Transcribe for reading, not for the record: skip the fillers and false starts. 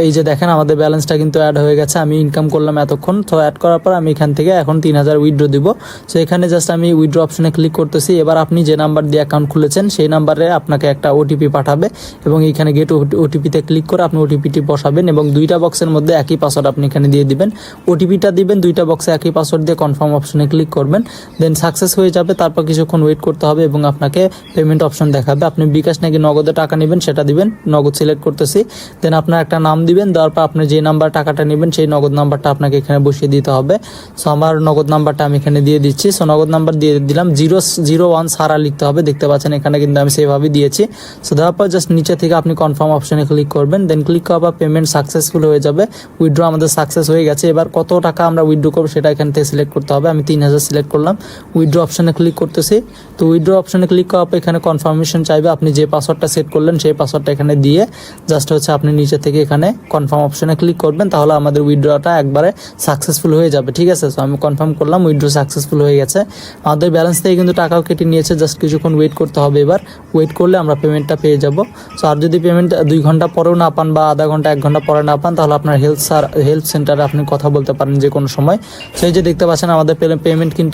এই যে দেখেন আমাদের ব্যালেন্সটা কিন্তু অ্যাড হয়ে গেছে, আমি ইনকাম করলাম এতক্ষণ। তো অ্যাড করার পর আমি এখান থেকে এখন 3000 উইথড্র দিব। সো এখানে জাস্ট আমি উইথড্র অপশনে ক্লিক করতেছি। এবার আপনি যে নাম্বার দিয়ে অ্যাকাউন্ট খুলেছেন সেই নাম্বারে আপনাকে একটা ওটিপি পাঠাবে এবং এখানে গেট ওটিপিতে ক্লিক করে আপনি ওটিপিটি বসাবেন এবং দুইটা বক্সের মধ্যে একই পাসওয়ার্ড আপনি এখানে দিয়ে দিবেন। ওটিপিটা দিবেন, দুইটা বক্সে একই পাসওয়ার্ড দিয়ে কনফার্ম অপশনে ক্লিক করবেন, দেন সাকসেস হয়ে যাবে। তারপর কিছুক্ষণ ওয়েট করতে হবে এবং আপনাকে পেমেন্ট অপশন দেখাবে। আপনি বিকাশ নাকি নগদে টাকা নেবেন সেটা দিবেন, নগদ সিলেক্ট করতেছি। দেন আপনার একটা নাম দিবেন, দেওয়ার পর আপনি যে নাম্বার টাকাটা নেবেন সেই নগদ নাম্বারটা আপনাকে এখানে বসিয়ে দিতে হবে। সো আমার নগদ নাম্বারটা আমি এখানে দিয়ে দিচ্ছি। সো নগদ নাম্বার দিয়ে দিলাম, 001 সারা লিখতে হবে, দেখতে পাচ্ছেন এখানে কিন্তু আমি সেভাবে দিয়েছি। সো দেওয়ার পর জাস্ট নিচে থেকে আপনি কনফার্ম অপশনে ক্লিক করবেন, দেন ক্লিক করার পর পেমেন্ট সাকসেসফুল হয়ে যাবে। উইথড্র আমাদের সাকসেস হয়ে গেছে। এবার কত টাকা আমরা উইথড্র করবো সেটা এখান থেকে সিলেক্ট করতে হবে। আমি 3000 সিলেক্ট করলাম, উইথড্র অপশনে ক্লিক করতেছি। তো উইথড্র অপশনে ক্লিক করার পর এখানে কনফার্মেশন চাইবে, আপনি যে পাসওয়ার্ডটা সেট করলেন সেই পাসওয়ার্ডটা এখানে দিয়ে জাস্ট হচ্ছে আপনি নিচে থেকে এখানে কনফার্ম অপশনে ক্লিক করবেন, তাহলে আমাদের উইথড্রটা একবারে সাকসেসফুল হয়ে যাবে। ঠিক আছে, সো আমি কনফার্ম করলাম, উইথড্র সাকসেসফুল হয়ে গেছে। আমাদের ব্যালেন্স থেকে কিন্তু টাকাও কেটে নিয়েছে, জাস্ট কিছুক্ষণ ওয়েট করতে হবে। এবার ওয়েট করলে আমরা পেমেন্টটা পেয়ে যাব। সো আর যদি পেমেন্ট 2 ঘন্টা পরেও না পান বা আধা ঘন্টা 1 ঘন্টা পরে না পান, তাহলে আপনার হেল্প সেন্টারে আপনি কথা বলতে পারেন যে কোনো সময়। সেই যে দেখতে পাচ্ছেন আমাদের পেমেন্ট কিন্তু